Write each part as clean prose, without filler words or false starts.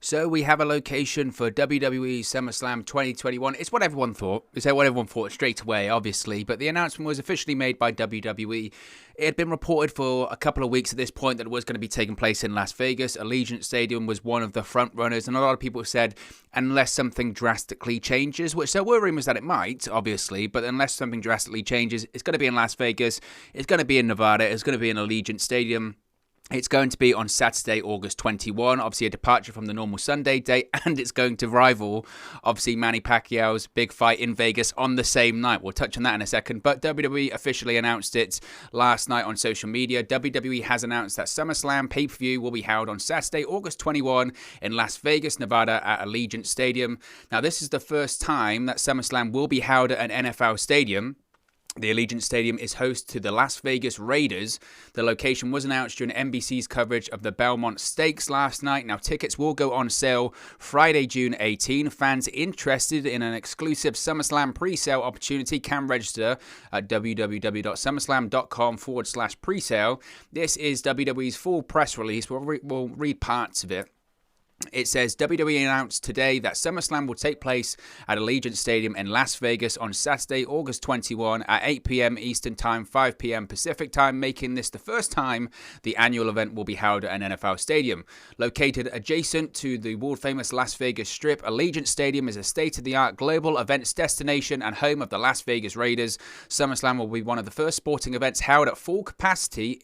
So we have a location for WWE SummerSlam 2021. It's what everyone thought. It's what everyone thought straight away, obviously. But the announcement was officially made by WWE. It had been reported for a couple of weeks at this point that it was going to be taking place in Las Vegas. Allegiant Stadium was one of the front runners. And a lot of people said, unless something drastically changes, which there were rumors that it might, obviously. But unless something drastically changes, it's going to be in Las Vegas. It's going to be in Nevada. It's going to be in Allegiant Stadium. It's going to be on Saturday, August 21, obviously a departure from the normal Sunday date, and it's going to rival, obviously, Manny Pacquiao's big fight in Vegas on the same night. We'll touch on that in a second, but WWE officially announced it last night on social media. WWE has announced that SummerSlam pay-per-view will be held on Saturday, August 21 in Las Vegas, Nevada at Allegiant Stadium. Now, this is the first time that SummerSlam will be held at an NFL stadium. The Allegiant Stadium is host to the Las Vegas Raiders. The location was announced during NBC's coverage of the Belmont Stakes last night. Now, tickets will go on sale Friday, June 18. Fans interested in an exclusive SummerSlam pre-sale opportunity can register at www.summerslam.com/pre-sale. This is WWE's full press release. We'll read parts of it. It says, WWE announced today that SummerSlam will take place at Allegiant Stadium in Las Vegas on Saturday, August 21 at 8 p.m. Eastern Time, 5 p.m. Pacific Time, making this the first time the annual event will be held at an NFL stadium. Located adjacent to the world-famous Las Vegas Strip, Allegiant Stadium is a state-of-the-art global events destination and home of the Las Vegas Raiders. SummerSlam will be one of the first sporting events held at full capacity,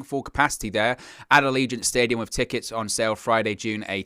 full capacity there, at Allegiant Stadium with tickets on sale Friday, June 18.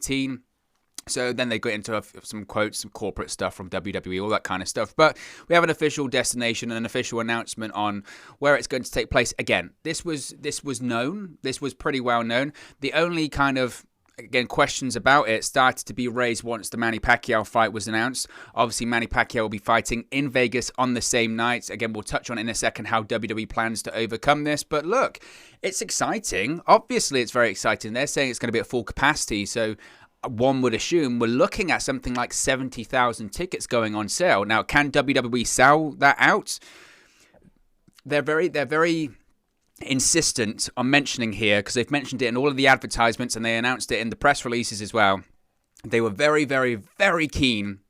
So then they go into some quotes, some corporate stuff from WWE, all that kind of stuff. But we have an official destination and an official announcement on where it's going to take place. Again, this was known. This was pretty well known. The only kind of, again, questions about it started to be raised once the Manny Pacquiao fight was announced. Obviously, Manny Pacquiao will be fighting in Vegas on the same night. Again, we'll touch on in a second how WWE plans to overcome this. But look, it's exciting. Obviously, it's very exciting. They're saying it's going to be at full capacity. So one would assume we're looking at something like 70,000 tickets going on sale. Now, can WWE sell that out? They're very insistent on mentioning here, because they've mentioned it in all of the advertisements and they announced it in the press releases as well. They were very, very, very keen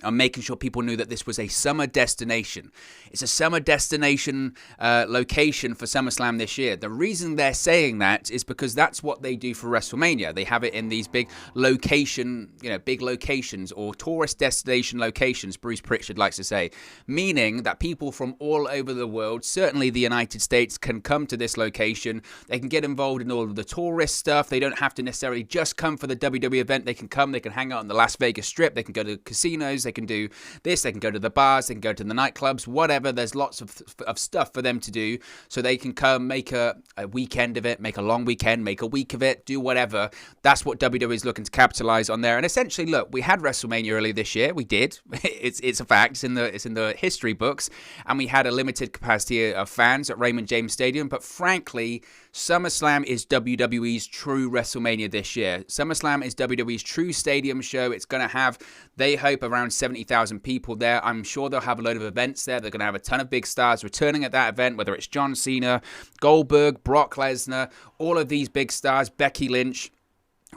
on making sure people knew that this was a summer destination. It's a summer destination location for SummerSlam this year. The reason they're saying that is because that's what they do for WrestleMania. They have it in these big big locations or tourist destination locations, Bruce Pritchard likes to say, meaning that people from all over the world, certainly the United States, can come to this location. They can get involved in all of the tourist stuff. They don't have to necessarily just come for the WWE event. They can come, they can hang out on the Las Vegas Strip, they can go to casinos, they can do this, they can go to the bars, they can go to the nightclubs, whatever. There's lots of stuff for them to do, so they can come, make a weekend of it, make a long weekend, make a week of it, do whatever. That's what WWE is looking to capitalize on there. And essentially, look, we had WrestleMania earlier this year. We did. It's a fact. It's in the history books, and we had a limited capacity of fans at Raymond James Stadium. But frankly, SummerSlam is WWE's true WrestleMania this year. SummerSlam is WWE's true stadium show. It's going to have, they hope, around 70,000 people there. I'm sure they'll have a load of events there. They're going to have a ton of big stars returning at that event, whether it's John Cena, Goldberg, Brock Lesnar, all of these big stars, Becky Lynch,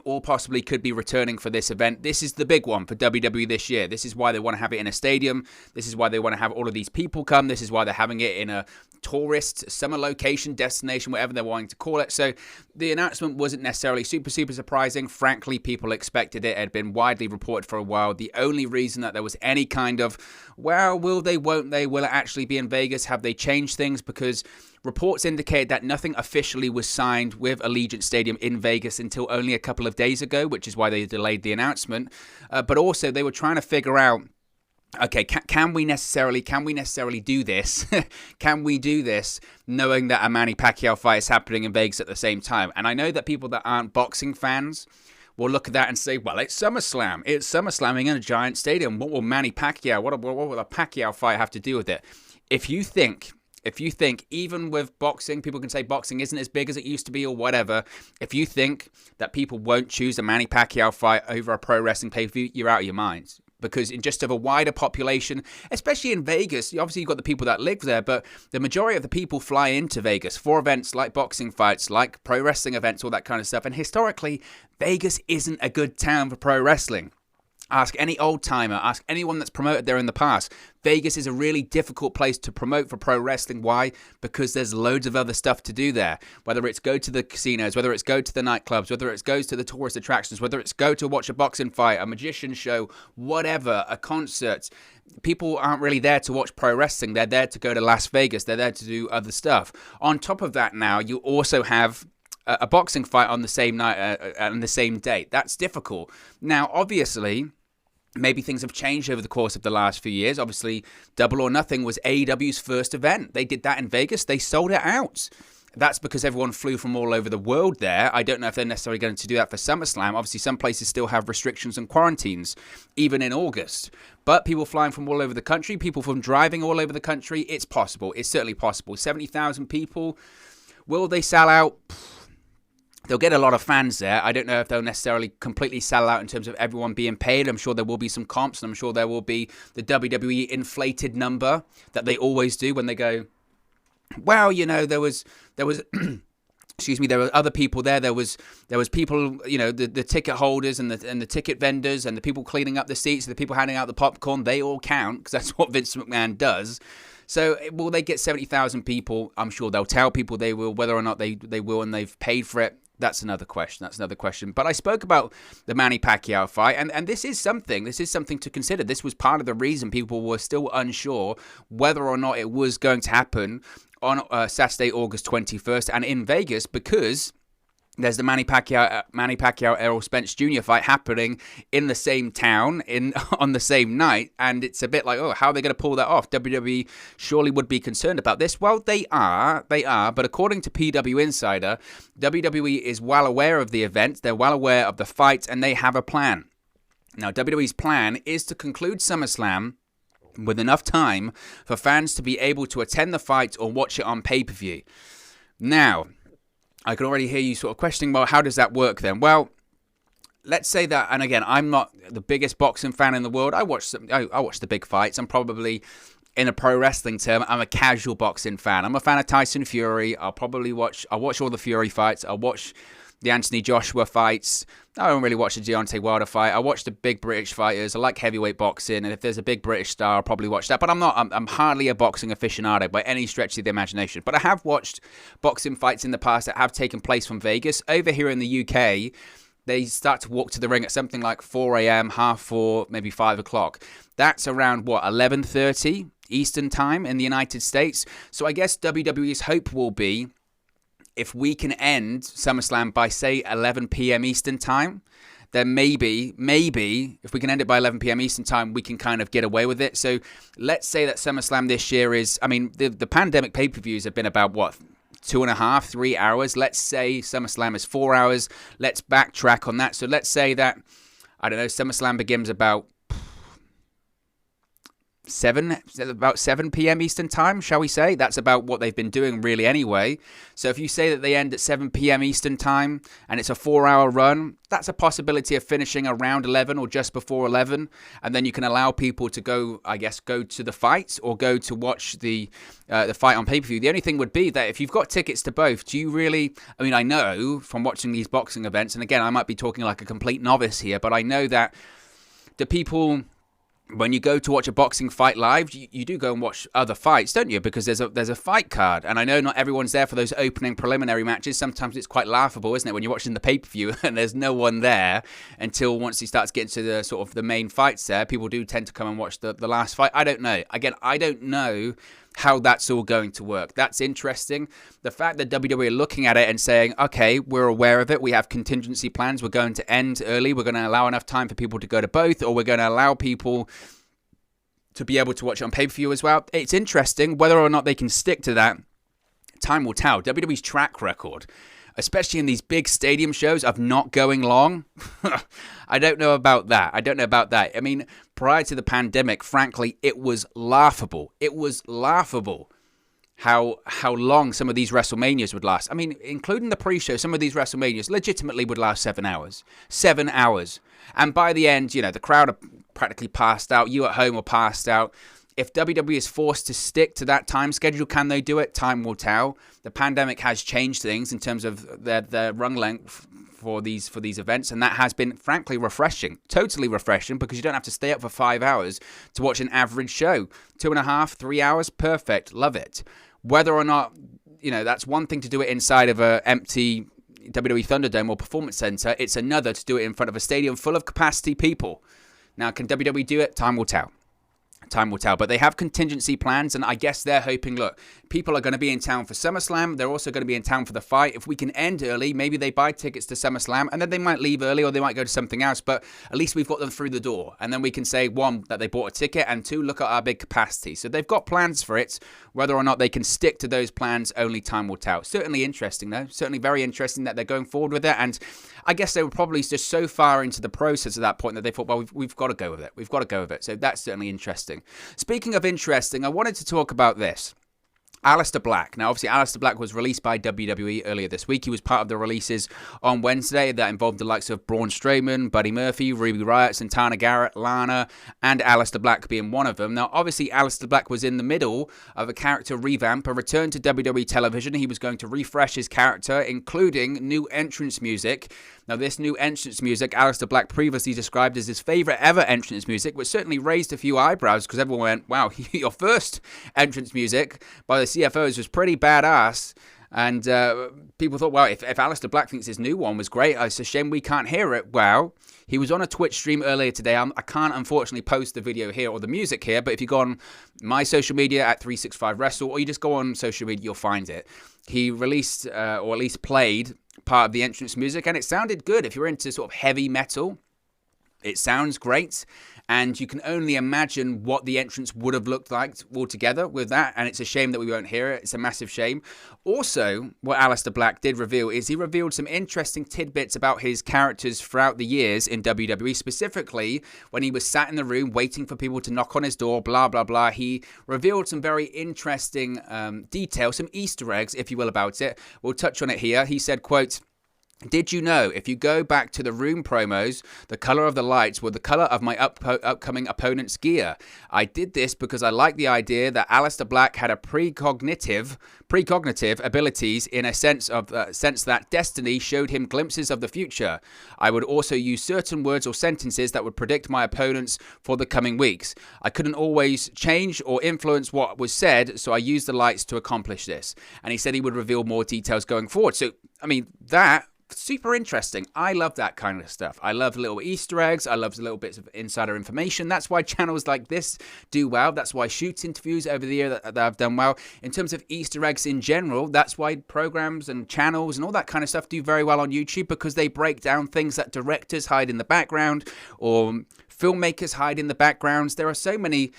all possibly could be returning for this event. This is the big one for WWE this year. This is why they want to have it in a stadium. This is why they want to have all of these people come. This is why they're having it in a tourist summer location, destination, whatever they're wanting to call it. So the announcement wasn't necessarily super surprising. Frankly, people expected it. It had been widely reported for a while. The only reason that there was any kind of, well, will they, won't they, will it actually be in Vegas? Have they changed things? Because reports indicate that nothing officially was signed with Allegiant Stadium in Vegas until only a couple of days ago, which is why they delayed the announcement. But also they were trying to figure out, okay, can we necessarily do this? Can we do this knowing that a Manny Pacquiao fight is happening in Vegas at the same time? And I know that people that aren't boxing fans will look at that and say, well, it's SummerSlam. It's SummerSlamming in a giant stadium. What will Manny Pacquiao, what will a Pacquiao fight have to do with it? If you think, even with boxing, people can say boxing isn't as big as it used to be or whatever. If you think that people won't choose a Manny Pacquiao fight over a pro wrestling pay-per-view, you're out of your minds. because in just of a wider population, especially in Vegas, obviously you've got the people that live there, but the majority of the people fly into Vegas for events like boxing fights, like pro wrestling events, all that kind of stuff. And historically, Vegas isn't a good town for pro wrestling. Ask any old timer, ask anyone that's promoted there in the past. Vegas is a really difficult place to promote for pro wrestling. Why? Because there's loads of other stuff to do there. Whether it's go to the casinos, whether it's go to the nightclubs, whether it's goes to the tourist attractions, whether it's go to watch a boxing fight, a magician show, whatever, a concert. People aren't really there to watch pro wrestling. They're there to go to Las Vegas. They're there to do other stuff. On top of that now, you also have a boxing fight on the same night and the same date. That's difficult. Now, obviously, maybe things have changed over the course of the last few years. Obviously, Double or Nothing was AEW's first event. They did that in Vegas. They sold it out. That's because everyone flew from all over the world there. I don't know if they're necessarily going to do that for SummerSlam. Obviously, some places still have restrictions and quarantines, even in August. But people flying from all over the country, people from driving all over the country, it's possible. It's certainly possible. 70,000 people. Will they sell out? They'll get a lot of fans there. I don't know if they'll necessarily completely sell out in terms of everyone being paid. I'm sure there will be some comps, and I'm sure there will be the WWE inflated number that they always do when they go, well, you know, there was excuse me, there were other people there. There was people, you know, the ticket holders and the ticket vendors and the people cleaning up the seats, the people handing out the popcorn. They all count because that's what Vince McMahon does. So will they get 70,000 people? I'm sure they'll tell people they will. Whether or not they will and they've paid for it, that's another question. But I spoke about the Manny Pacquiao fight, and this is something to consider. This was part of the reason people were still unsure whether or not it was going to happen on Saturday, August 21st, and in Vegas, because there's the Manny Pacquiao Errol Spence Jr. fight happening in the same town on the same night, and it's a bit like, oh, how are they going to pull that off? WWE surely would be concerned about this. Well, they are, but according to PW Insider, WWE is well aware of the event, they're well aware of the fight, and they have a plan. Now, WWE's plan is to conclude SummerSlam with enough time for fans to be able to attend the fight or watch it on pay-per-view. Now, I can already hear you sort of questioning, well, how does that work then? Well, let's say that, and again, I'm not the biggest boxing fan in the world. I watch the big fights. I'm probably, in a pro wrestling term, I'm a casual boxing fan. I'm a fan of Tyson Fury. I'll watch all the Fury fights. I'll watch the Anthony Joshua fights. I don't really watch the Deontay Wilder fight. I watch the big British fighters. I like heavyweight boxing, and if there's a big British star, I'll probably watch that. But I'm hardly a boxing aficionado by any stretch of the imagination. But I have watched boxing fights in the past that have taken place from Vegas. Over here in the UK, they start to walk to the ring at something like 4 a.m., half 4, maybe 5 o'clock. That's around, 11:30 Eastern time in the United States. So I guess WWE's hope will be, if we can end SummerSlam by, say, 11 p.m. Eastern time, then maybe, if we can end it by 11 p.m. Eastern time, we can kind of get away with it. So let's say that SummerSlam this year is, the pandemic pay-per-views have been about, 2.5, 3 hours. Let's say SummerSlam is 4 hours. Let's backtrack on that. So let's say that, SummerSlam begins about 7 p.m. Eastern time, shall we say? That's about what they've been doing really anyway. So if you say that they end at 7 p.m. Eastern time and it's a 4-hour run, that's a possibility of finishing around 11 or just before 11. And then you can allow people to go to the fight or go to watch the fight on pay-per-view. The only thing would be that if you've got tickets to both, do you really, I know from watching these boxing events, and again, I might be talking like a complete novice here, but I know that the people, when you go to watch a boxing fight live, you do go and watch other fights, don't you? Because there's a fight card. And I know not everyone's there for those opening preliminary matches. Sometimes it's quite laughable, isn't it, when you're watching the pay-per-view and there's no one there until once he starts getting to the sort of the main fights there. People do tend to come and watch the last fight. I don't know. Again, I don't know how that's all going to work. That's interesting. The fact that WWE are looking at it and saying, okay, we're aware of it. We have contingency plans. We're going to end early. We're going to allow enough time for people to go to both, or we're going to allow people to be able to watch it on pay-per-view as well. It's interesting. Whether or not they can stick to that, time will tell. WWE's track record, especially in these big stadium shows, of not going long, I don't know about that. Prior to the pandemic, frankly, it was laughable. how long some of these WrestleManias would last. I mean, including the pre-show, some of these WrestleManias legitimately would last 7 hours. 7 hours. And by the end, you know, the crowd are practically passed out. You at home are passed out. If WWE is forced to stick to that time schedule, can they do it? Time will tell. The pandemic has changed things in terms of their run length for these events, and that has been, frankly, refreshing. Totally refreshing, because you don't have to stay up for 5 hours to watch an average show. 2.5, 3 hours, perfect. Love it. Whether or not, you know, that's one thing to do it inside of an empty WWE Thunderdome or Performance Center. It's another to do it in front of a stadium full of capacity people. Now, can WWE do it? Time will tell. Time will tell, but they have contingency plans, and I guess they're hoping, look, people are going to be in town for SummerSlam. They're also going to be in town for the fight. If we can end early, maybe they buy tickets to SummerSlam, and then they might leave early, or they might go to something else, but at least we've got them through the door, and then we can say, one, that they bought a ticket, and two, look at our big capacity. So they've got plans for it. Whether or not they can stick to those plans, only time will tell. Certainly interesting, though. Certainly very interesting that they're going forward with it, and I guess they were probably just so far into the process at that point that they thought, well, we've got to go with it. We've got to go with it. So that's certainly interesting. Speaking of interesting, I wanted to talk about this. Aleister Black. Now, obviously, Aleister Black was released by WWE earlier this week. He was part of the releases on Wednesday that involved the likes of Braun Strowman, Buddy Murphy, Ruby Riott, Santana Garrett, Lana, and Aleister Black being one of them. Now, obviously, Aleister Black was in the middle of a character revamp, a return to WWE television. He was going to refresh his character, including new entrance music. Now, this new entrance music, Aleister Black previously described as his favorite ever entrance music, which certainly raised a few eyebrows because everyone went, wow, your first entrance music by the CFOs was pretty badass. And people thought, well, if Aleister Black thinks his new one was great, it's a shame we can't hear it. Well, he was on a Twitch stream earlier today. I can't, unfortunately, post the video here or the music here, but if you go on my social media at 365Wrestle, or you just go on social media, you'll find it. He released, or at least played, part of the entrance music, and it sounded good. If you're into sort of heavy metal, it sounds great. And you can only imagine what the entrance would have looked like altogether with that. And it's a shame that we won't hear it. It's a massive shame. Also, what Aleister Black did reveal is he revealed some interesting tidbits about his characters throughout the years in WWE, specifically when he was sat in the room waiting for people to knock on his door, blah, blah, blah. He revealed some very interesting details, some Easter eggs, if you will, about it. We'll touch on it here. He said, quote, "Did you know, if you go back to the room promos, the color of the lights were the color of my upcoming opponent's gear? I did this because I like the idea that Aleister Black had a precognitive abilities in a sense that destiny showed him glimpses of the future. I would also use certain words or sentences that would predict my opponents for the coming weeks. I couldn't always change or influence what was said, so I used the lights to accomplish this." And he said he would reveal more details going forward. So, I mean, that... super interesting. I love that kind of stuff. I love little Easter eggs. I love little bits of insider information. That's why channels like this do well. That's why Shoot's interviews over the year that have done well. In terms of Easter eggs in general, that's why programs and channels and all that kind of stuff do very well on YouTube, because they break down things that directors hide in the background or filmmakers hide in the backgrounds. There are so many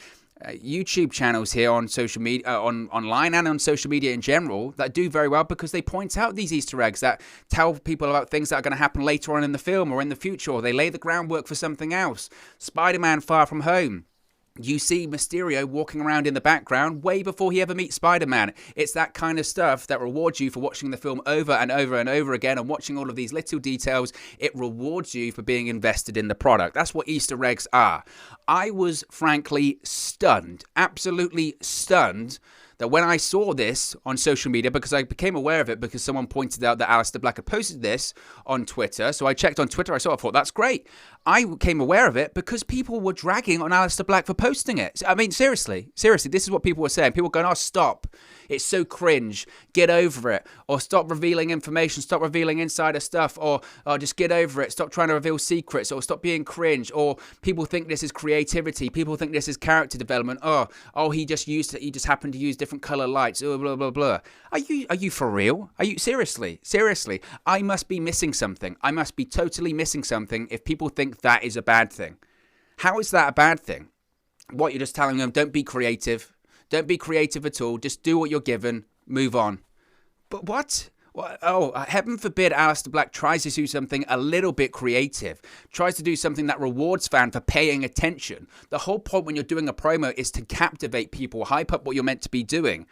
YouTube channels here on social media, online and on social media in general, that do very well because they point out these Easter eggs that tell people about things that are going to happen later on in the film or in the future, or they lay the groundwork for something else. Spider-Man Far From Home. You see Mysterio walking around in the background way before he ever meets Spider-Man. It's that kind of stuff that rewards you for watching the film over and over and over again and watching all of these little details. It rewards you for being invested in the product. That's what Easter eggs are. I was frankly stunned, absolutely stunned, that when I saw this on social media, because I became aware of it because someone pointed out that Aleister Black had posted this on Twitter. So I checked on Twitter. I thought, that's great. I became aware of it because people were dragging on Aleister Black for posting it. I mean, seriously, this is what people were saying. People were going, oh, stop. It's so cringe. Get over it. Or stop revealing information. Stop revealing insider stuff. Or just get over it. Stop trying to reveal secrets. Or stop being cringe. Or people think this is creativity. People think this is character development. Oh, he just happened to use different color lights. Oh, blah, blah, blah. Are you for real? Are you seriously? I must be missing something. I must be totally missing something if people think that is a bad thing. How is that a bad thing? What, you're just telling them, don't be creative. Don't be creative at all. Just do what you're given. Move on. But what? Oh, heaven forbid Aleister Black tries to do something a little bit creative. Tries to do something that rewards fans for paying attention. The whole point when you're doing a promo is to captivate people, hype up what you're meant to be doing.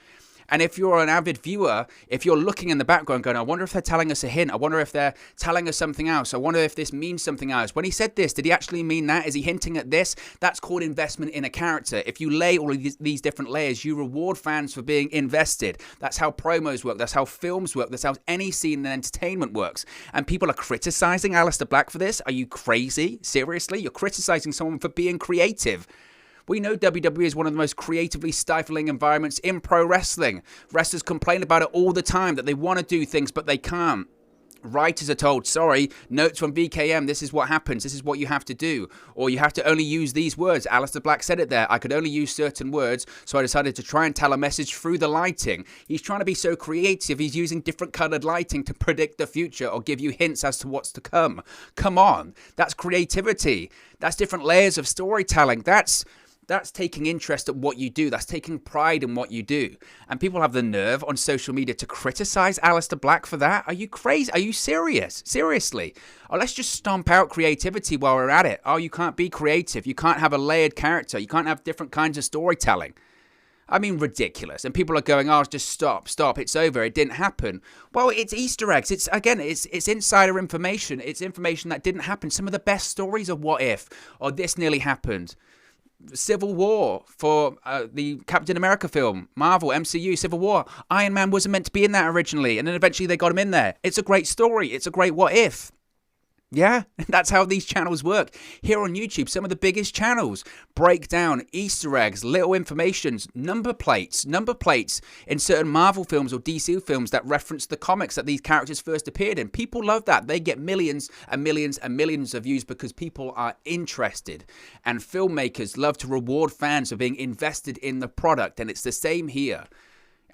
And if you're an avid viewer, if you're looking in the background going, I wonder if they're telling us a hint. I wonder if they're telling us something else. I wonder if this means something else. When he said this, did he actually mean that? Is he hinting at this? That's called investment in a character. If you lay all of these different layers, you reward fans for being invested. That's how promos work. That's how films work. That's how any scene in entertainment works. And people are criticizing Aleister Black for this. Are you crazy? Seriously? You're criticizing someone for being creative. We know WWE is one of the most creatively stifling environments in pro wrestling. Wrestlers complain about it all the time, that they want to do things, but they can't. Writers are told, sorry, notes from VKM, this is what happens, this is what you have to do. Or you have to only use these words. Aleister Black said it there. I could only use certain words, so I decided to try and tell a message through the lighting. He's trying to be so creative, he's using different colored lighting to predict the future or give you hints as to what's to come. Come on, that's creativity. That's different layers of storytelling. That's taking interest in what you do. That's taking pride in what you do. And people have the nerve on social media to criticize Aleister Black for that. Are you crazy? Are you serious? Seriously? Oh, let's just stomp out creativity while we're at it. Oh, you can't be creative. You can't have a layered character. You can't have different kinds of storytelling. I mean, ridiculous. And people are going, oh, just stop. It's over. It didn't happen. Well, it's Easter eggs. It's insider information. It's information that didn't happen. Some of the best stories are what if, or this nearly happened. Civil War for the Captain America film, Marvel, MCU, Civil War. Iron Man wasn't meant to be in that originally, and then eventually they got him in there. It's a great story. It's a great what if. Yeah, that's how these channels work. Here on YouTube, some of the biggest channels break down Easter eggs, little informations, number plates in certain Marvel films or DC films that reference the comics that these characters first appeared in. People love that. They get millions and millions and millions of views because people are interested. And filmmakers love to reward fans for being invested in the product, and it's the same here.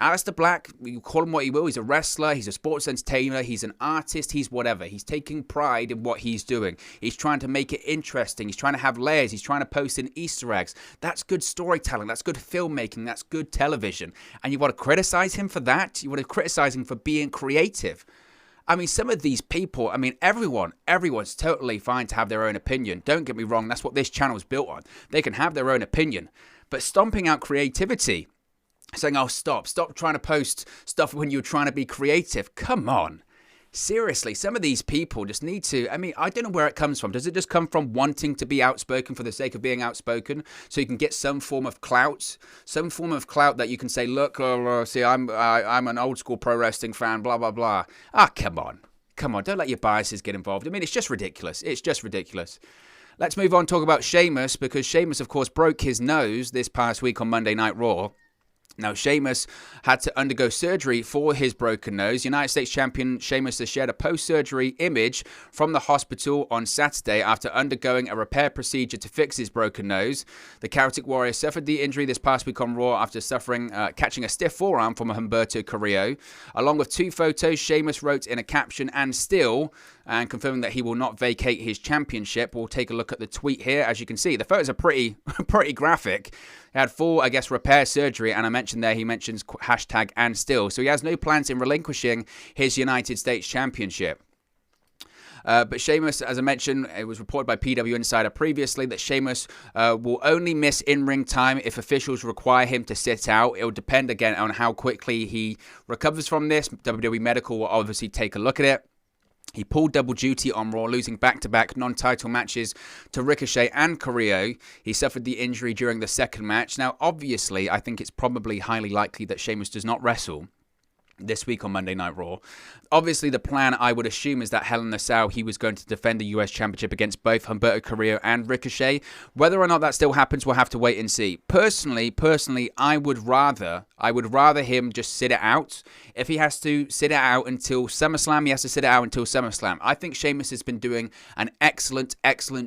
Aleister Black, you call him what you will, he's a wrestler, he's a sports entertainer, he's an artist, he's whatever. He's taking pride in what he's doing. He's trying to make it interesting. He's trying to have layers. He's trying to post in Easter eggs. That's good storytelling. That's good filmmaking. That's good television. And you want to criticize him for that? You want to criticize him for being creative? I mean, some of these people, I mean, everyone's totally fine to have their own opinion. Don't get me wrong. That's what this channel is built on. They can have their own opinion. But stomping out creativity, saying, oh, stop trying to post stuff when you're trying to be creative. Come on. Seriously, some of these people just need to, I mean, I don't know where it comes from. Does it just come from wanting to be outspoken for the sake of being outspoken so you can get some form of clout? Some form of clout that you can say, look, see, I'm an old school pro wrestling fan, blah, blah, blah. Ah, come on. Come on, don't let your biases get involved. I mean, it's just ridiculous. It's just ridiculous. Let's move on and talk about Sheamus, because Sheamus, of course, broke his nose this past week on Monday Night Raw. Now, Sheamus had to undergo surgery for his broken nose. United States champion Sheamus has shared a post-surgery image from the hospital on Saturday after undergoing a repair procedure to fix his broken nose. The Celtic Warrior suffered the injury this past week on Raw after catching a stiff forearm from Humberto Carrillo. Along with two photos, Sheamus wrote in a caption, "and still," and confirming that he will not vacate his championship. We'll take a look at the tweet here. As you can see, the photos are pretty graphic. He had full, I guess, repair surgery, and I mentioned there, he mentions hashtag "and still." So he has no plans in relinquishing his United States Championship. But Sheamus, as I mentioned, it was reported by PW Insider previously that Sheamus will only miss in-ring time if officials require him to sit out. It will depend, again, on how quickly he recovers from this. WWE Medical will obviously take a look at it. He pulled double duty on Raw, losing back-to-back non-title matches to Ricochet and Carrillo. He suffered the injury during the second match. Now, obviously, I think it's probably highly likely that Sheamus does not wrestle this week on Monday Night Raw. Obviously, the plan, I would assume, is that Hell in a Cell, he was going to defend the US Championship against both Humberto Carrillo and Ricochet. Whether or not that still happens, we'll have to wait and see. Personally, I would rather him just sit it out. If he has to sit it out until SummerSlam, he has to sit it out until SummerSlam. I think Sheamus has been doing an excellent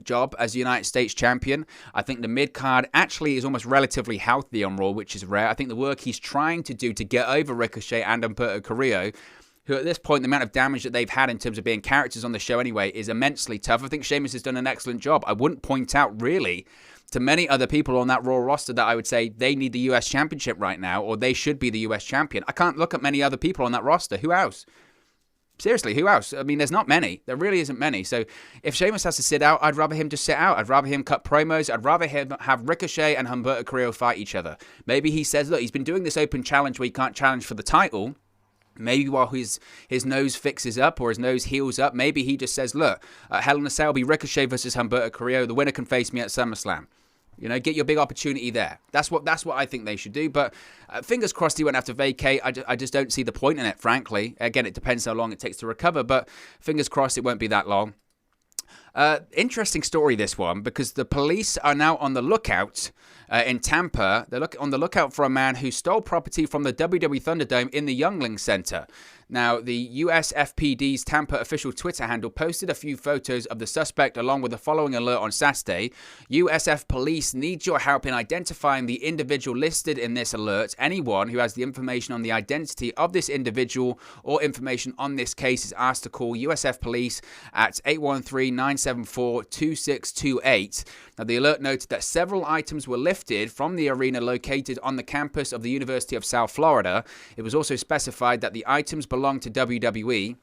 job as United States Champion. I think the mid-card actually is almost relatively healthy on Raw, which is rare. I think the work he's trying to do to get over Ricochet and Humberto Carrillo, who at this point, the amount of damage that they've had in terms of being characters on the show anyway, is immensely tough. I think Sheamus has done an excellent job. I wouldn't point out, really, to many other people on that Raw roster that I would say they need the US Championship right now, or they should be the US Champion. I can't look at many other people on that roster. Who else? Seriously, who else? I mean, there's not many. There really isn't many. So if Sheamus has to sit out, I'd rather him just sit out. I'd rather him cut promos. I'd rather him have Ricochet and Humberto Carrillo fight each other. Maybe he says, look, he's been doing this open challenge where he can't challenge for the title. Maybe while his nose fixes up or his nose heals up, maybe he just says, look, Hell in a Cell will be Ricochet versus Humberto Carrillo. The winner can face me at SummerSlam. You know, get your big opportunity there. That's what I think they should do. But fingers crossed he won't have to vacate. I just don't see the point in it, frankly. Again, it depends how long it takes to recover. But fingers crossed it won't be that long. Interesting story, this one, because the police are now on the lookout in Tampa. They're on the lookout for a man who stole property from the WWE Thunderdome in the Youngling Center. Now, the USFPD's Tampa official Twitter handle posted a few photos of the suspect along with the following alert on Saturday. USF police need your help in identifying the individual listed in this alert. Anyone who has the information on the identity of this individual or information on this case is asked to call USF police at 813-974-2628. Now, the alert noted that several items were lifted from the arena located on the campus of the University of South Florida. It was also specified that the items belong to WWE.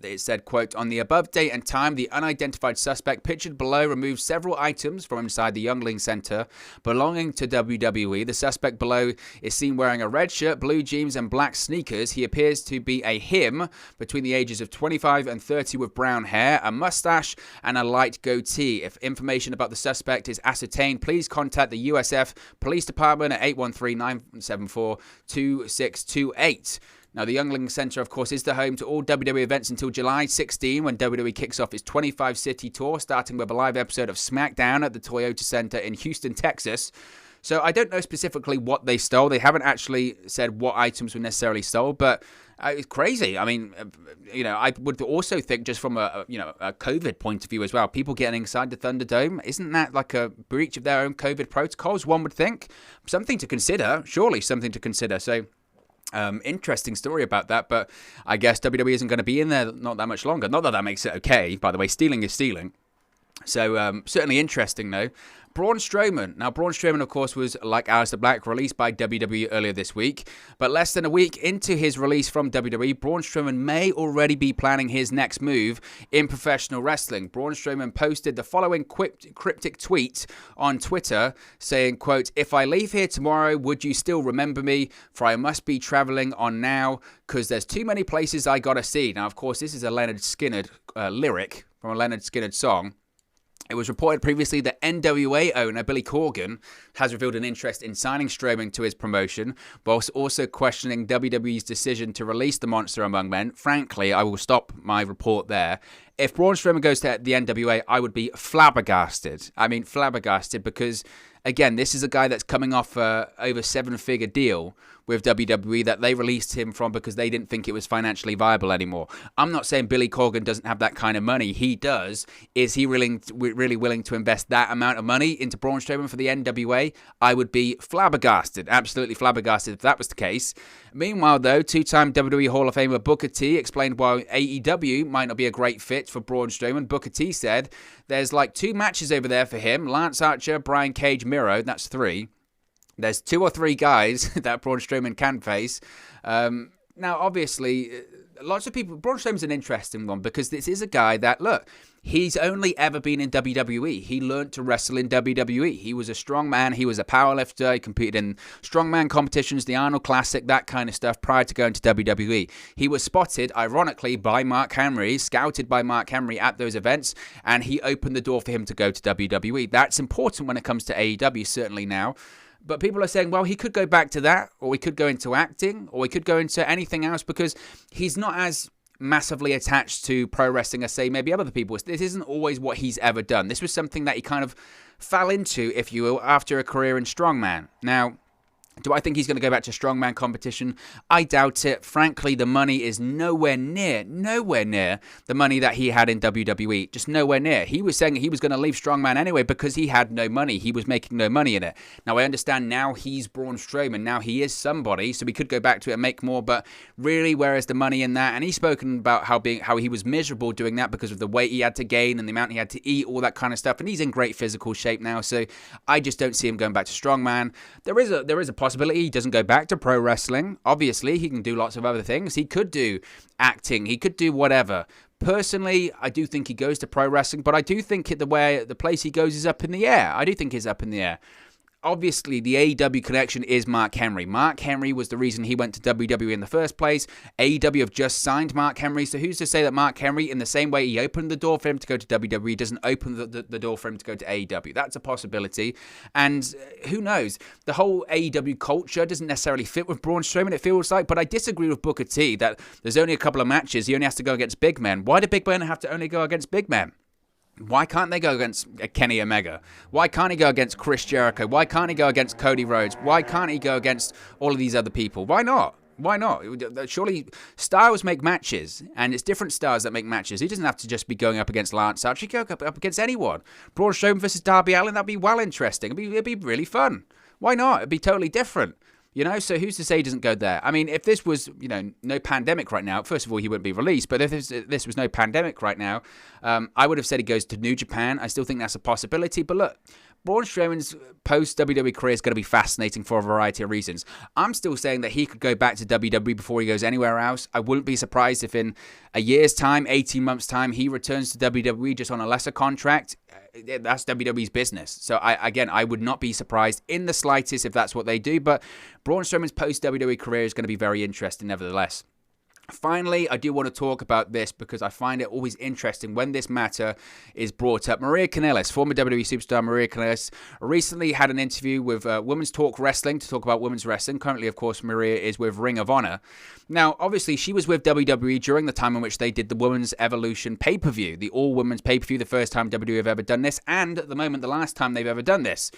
It said, quote, on the above date and time, the unidentified suspect pictured below removed several items from inside the Youngling Center belonging to WWE. The suspect below is seen wearing a red shirt, blue jeans, and black sneakers. He appears to be a him between the ages of 25 and 30 with brown hair, a mustache, and a light goatee. If information about the suspect is ascertained, please contact the USF Police Department at 813-974-2628. Now, the Youngling Center, of course, is the home to all WWE events until July 16, when WWE kicks off its 25-city tour, starting with a live episode of SmackDown at the Toyota Center in Houston, Texas. So I don't know specifically what they stole. They haven't actually said what items were necessarily stole, but it's crazy. I mean, you know, I would also think just from a COVID point of view as well, people getting inside the Thunderdome, isn't that like a breach of their own COVID protocols, one would think? Something to consider, surely something to consider. So interesting story about that, but I guess WWE isn't going to be in there not that much longer. Not that that makes it okay, by the way. Stealing is stealing. So certainly interesting, though. Braun Strowman. Now, Braun Strowman, of course, was, like Aleister Black, released by WWE earlier this week. But less than a week into his release from WWE, Braun Strowman may already be planning his next move in professional wrestling. Braun Strowman posted the following cryptic tweet on Twitter saying, quote, if I leave here tomorrow, would you still remember me? For I must be traveling on now because there's too many places I gotta see. Now, of course, this is a Leonard Skinner lyric from a Leonard Skinner song. It was reported previously that NWA owner Billy Corgan has revealed an interest in signing Strowman to his promotion, whilst also questioning WWE's decision to release the Monster Among Men. Frankly, I will stop my report there. If Braun Strowman goes to the NWA, I would be flabbergasted. I mean, flabbergasted, because, again, this is a guy that's coming off a over seven-figure deal with WWE that they released him from because they didn't think it was financially viable anymore. I'm not saying Billy Corgan doesn't have that kind of money. He does. Is he really willing to invest that amount of money into Braun Strowman for the NWA? I would be flabbergasted, absolutely flabbergasted if that was the case. Meanwhile, though, two-time WWE Hall of Famer Booker T explained why AEW might not be a great fit for Braun Strowman. Booker T said, there's like 2 matches over there for him. Lance Archer, Brian Cage, Miro. That's 3. There's 2 or 3 guys that Braun Strowman can face. Now, obviously, lots of people... Braun Strowman's an interesting one because this is a guy that, look, he's only ever been in WWE. He learned to wrestle in WWE. He was a strongman. He was a powerlifter. He competed in strongman competitions, the Arnold Classic, that kind of stuff prior to going to WWE. He was spotted, ironically, by Mark Henry, scouted by Mark Henry at those events, and he opened the door for him to go to WWE. That's important when it comes to AEW, certainly now. But people are saying, well, he could go back to that, or he could go into acting, or he could go into anything else because he's not as massively attached to pro wrestling as, say, maybe other people. This isn't always what he's ever done. This was something that he kind of fell into, if you will, after a career in strongman. Now, do I think he's going to go back to strongman competition? I doubt it. Frankly, the money is nowhere near the money that he had in WWE. Just nowhere near. He was saying he was going to leave strongman anyway because he had no money. He was making no money in it. Now, I understand now he's Braun Strowman. Now he is somebody, so we could go back to it and make more, but really, where is the money in that? And he's spoken about how he was miserable doing that because of the weight he had to gain and the amount he had to eat, all that kind of stuff, and he's in great physical shape now, so I just don't see him going back to strongman. There is a possibility he doesn't go back to pro wrestling. Obviously, he can do lots of other things. He could do acting. He could do whatever. Personally, I do think he goes to pro wrestling, but I do think the place he goes is up in the air. I do think it's up in the air. Obviously, the AEW connection is Mark Henry. Mark Henry was the reason he went to WWE in the first place. AEW have just signed Mark Henry, so who's to say that Mark Henry, in the same way he opened the door for him to go to WWE, doesn't open the door for him to go to AEW? That's a possibility. And who knows? The whole AEW culture doesn't necessarily fit with Braun Strowman, it feels like, but I disagree with Booker T that there's only a couple of matches. He only has to go against big men. Why do big men have to only go against big men? Why can't they go against Kenny Omega? Why can't he go against Chris Jericho? Why can't he go against Cody Rhodes? Why can't he go against all of these other people? Why not? Why not? Surely stars make matches, and it's different stars that make matches. He doesn't have to just be going up against Lance Archer. He can go up against anyone. Braun Strowman versus Darby Allin, that'd be well interesting. It'd be really fun. Why not? It'd be totally different. So who's to say he doesn't go there? I mean, if this was, no pandemic right now, first of all, he wouldn't be released. But if this was no pandemic right now, I would have said he goes to New Japan. I still think that's a possibility. But look, Braun Strowman's post-WWE career is going to be fascinating for a variety of reasons. I'm still saying that he could go back to WWE before he goes anywhere else. I wouldn't be surprised if in a year's time, 18 months' time, he returns to WWE just on a lesser contract. That's WWE's business. So, I would not be surprised in the slightest if that's what they do. But Braun Strowman's post-WWE career is going to be very interesting nevertheless. Finally, I do want to talk about this because I find it always interesting when this matter is brought up. Maria Kanellis, former WWE superstar Maria Kanellis, recently had an interview with Women's Talk Wrestling to talk about women's wrestling. Currently, of course, Maria is with Ring of Honor. Now, obviously, she was with WWE during the time in which they did the Women's Evolution pay-per-view, the all-women's pay-per-view, the first time WWE have ever done this, and at the moment, the last time they've ever done this.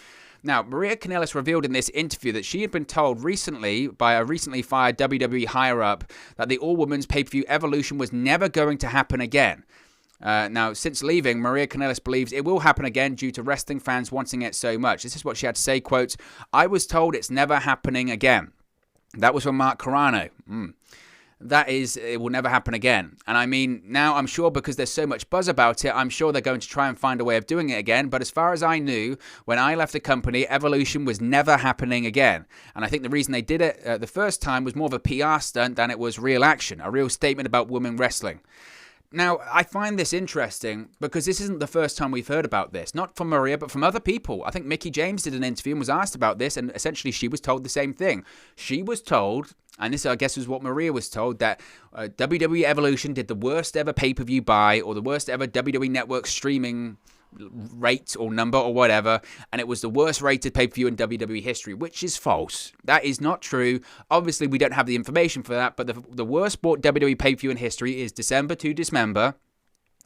Now, Maria Kanellis revealed in this interview that she had been told recently by a recently fired WWE higher-up that the all-women's pay-per-view Evolution was never going to happen again. Now, since leaving, Maria Kanellis believes it will happen again due to wrestling fans wanting it so much. This is what she had to say, quote, "I was told it's never happening again." That was from Mark Carrano. That is, it will never happen again. And I mean, now I'm sure because there's so much buzz about it, I'm sure they're going to try and find a way of doing it again. But as far as I knew, when I left the company, Evolution was never happening again. And I think the reason they did it the first time was more of a PR stunt than it was real action, a real statement about women wrestling. Now, I find this interesting because this isn't the first time we've heard about this. Not from Maria, but from other people. I think Mickie James did an interview and was asked about this, and essentially she was told the same thing. She was told, and this I guess was what Maria was told, that WWE Evolution did the worst ever pay-per-view buy or the worst ever WWE Network streaming rate or number or whatever, and it was the worst rated pay-per-view in WWE history, which is false. That is not true. Obviously, we don't have the information for that, but the worst bought WWE pay-per-view in history is December to Dismember.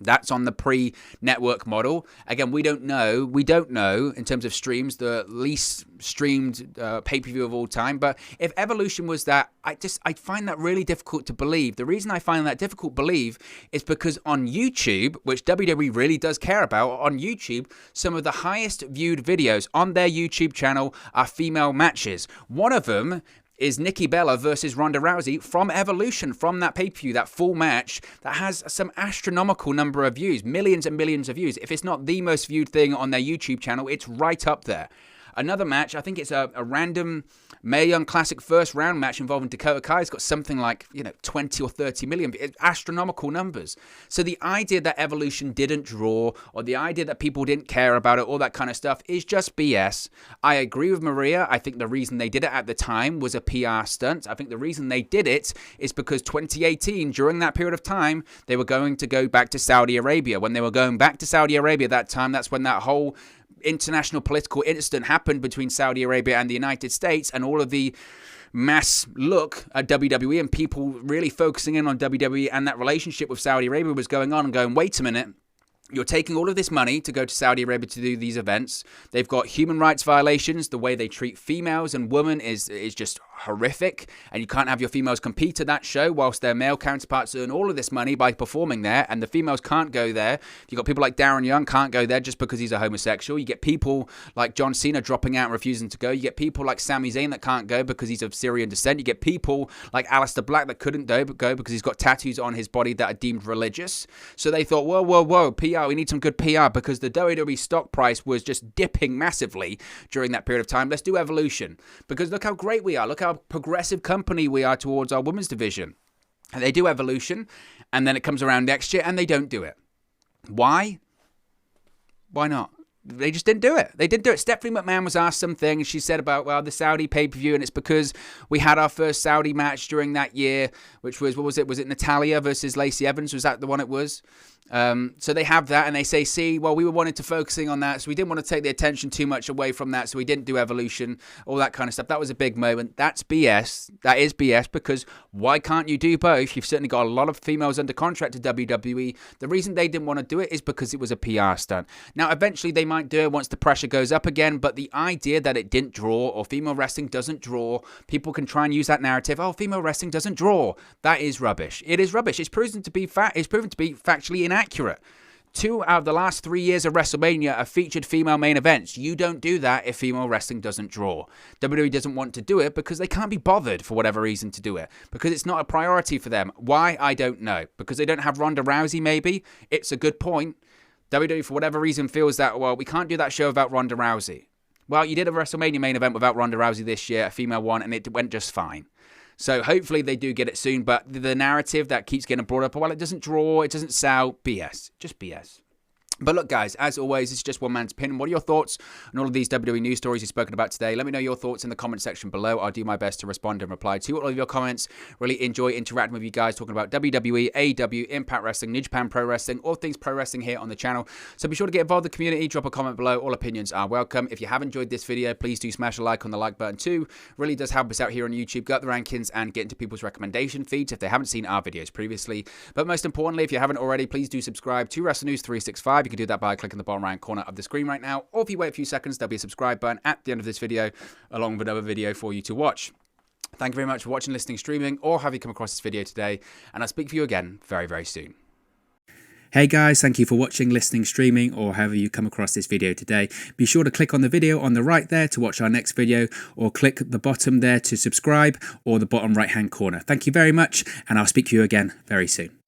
That's on the pre-network model. Again, we don't know in terms of streams, the least streamed pay-per-view of all time. But if Evolution was that, I find that really difficult to believe. The reason I find that difficult to believe is because on YouTube, which WWE really does care about, on YouTube, some of the highest viewed videos on their YouTube channel are female matches. One of them is Nikki Bella versus Ronda Rousey from Evolution, from that pay-per-view, that full match that has some astronomical number of views, millions and millions of views. If it's not the most viewed thing on their YouTube channel, it's right up there. Another match, I think it's a random Mae Young Classic first round match involving Dakota Kai. It's got something like 20 or 30 million, astronomical numbers. So the idea that Evolution didn't draw, or the idea that people didn't care about it, all that kind of stuff, is just BS. I agree with Maria. I think the reason they did it at the time was a PR stunt. I think the reason they did it is because 2018, during that period of time, they were going to go back to Saudi Arabia. When they were going back to Saudi Arabia that time, that's when that whole international political incident happened between Saudi Arabia and the United States, and all of the mass look at WWE and people really focusing in on WWE and that relationship with Saudi Arabia was going on and going, wait a minute, you're taking all of this money to go to Saudi Arabia to do these events. They've got human rights violations. The way they treat females and women is just horrific. And you can't have your females compete at that show whilst their male counterparts earn all of this money by performing there. And the females can't go there. You've got people like Darren Young can't go there just because he's a homosexual. You get people like John Cena dropping out and refusing to go. You get people like Sami Zayn that can't go because he's of Syrian descent. You get people like Aleister Black that couldn't go because he's got tattoos on his body that are deemed religious. So they thought, whoa, PR PR. We need some good PR because the WWE stock price was just dipping massively during that period of time. Let's do Evolution because look how great we are. Look how progressive company we are towards our women's division. And they do Evolution, and then it comes around next year, and they don't do it. Why? Why not? They just didn't do it. They didn't do it. Stephanie McMahon was asked something, and she said about, well, the Saudi pay-per-view, and it's because we had our first Saudi match during that year, which was, what was it? Was it Natalia versus Lacey Evans? Was that the one it was? So they have that, and they say, see, well, we were wanting to focusing on that, so we didn't want to take the attention too much away from that, so we didn't do Evolution, all that kind of stuff. That was a big moment. That's BS. That is BS, because why can't you do both? You've certainly got a lot of females under contract to WWE. The reason they didn't want to do it is because it was a PR stunt. Now, eventually, they might do it once the pressure goes up again, but the idea that it didn't draw, or female wrestling doesn't draw, people can try and use that narrative, oh, female wrestling doesn't draw. That is rubbish. It is rubbish. It's proven to be factually inaccurate. 2 out of the last 3 years of WrestleMania have featured female main events. You don't do that if female wrestling doesn't draw. WWE doesn't want to do it because they can't be bothered for whatever reason to do it. Because it's not a priority for them. Why? I don't know. Because they don't have Ronda Rousey, maybe? It's a good point. WWE, for whatever reason, feels that, well, we can't do that show without Ronda Rousey. Well, you did a WrestleMania main event without Ronda Rousey this year, a female one, and it went just fine. So hopefully they do get it soon, but the narrative that keeps getting brought up, well, it doesn't draw, it doesn't sell, BS. Just BS. But look, guys, as always, it's just one man's opinion. What are your thoughts on all of these WWE news stories you've spoken about today? Let me know your thoughts in the comment section below. I'll do my best to respond and reply to all of your comments. Really enjoy interacting with you guys, talking about WWE, AEW, Impact Wrestling, New Japan Pro Wrestling, all things pro wrestling here on the channel. So be sure to get involved in the community. Drop a comment below. All opinions are welcome. If you have enjoyed this video, please do smash a like on the like button too. Really does help us out here on YouTube. Go up the rankings and get into people's recommendation feeds if they haven't seen our videos previously. But most importantly, if you haven't already, please do subscribe to Wrestle News 365. You can do that by clicking the bottom right corner of the screen right now, or if you wait a few seconds, there'll be a subscribe button at the end of this video along with another video for you to watch. Thank you very much for watching, listening, streaming, or have you come across this video today, and I'll speak to you again very, very soon. Hey guys, thank you for watching, listening, streaming, or however you come across this video today. Be sure to click on the video on the right there to watch our next video, or click the bottom there to subscribe, or the bottom right hand corner. Thank you very much, and I'll speak to you again very soon.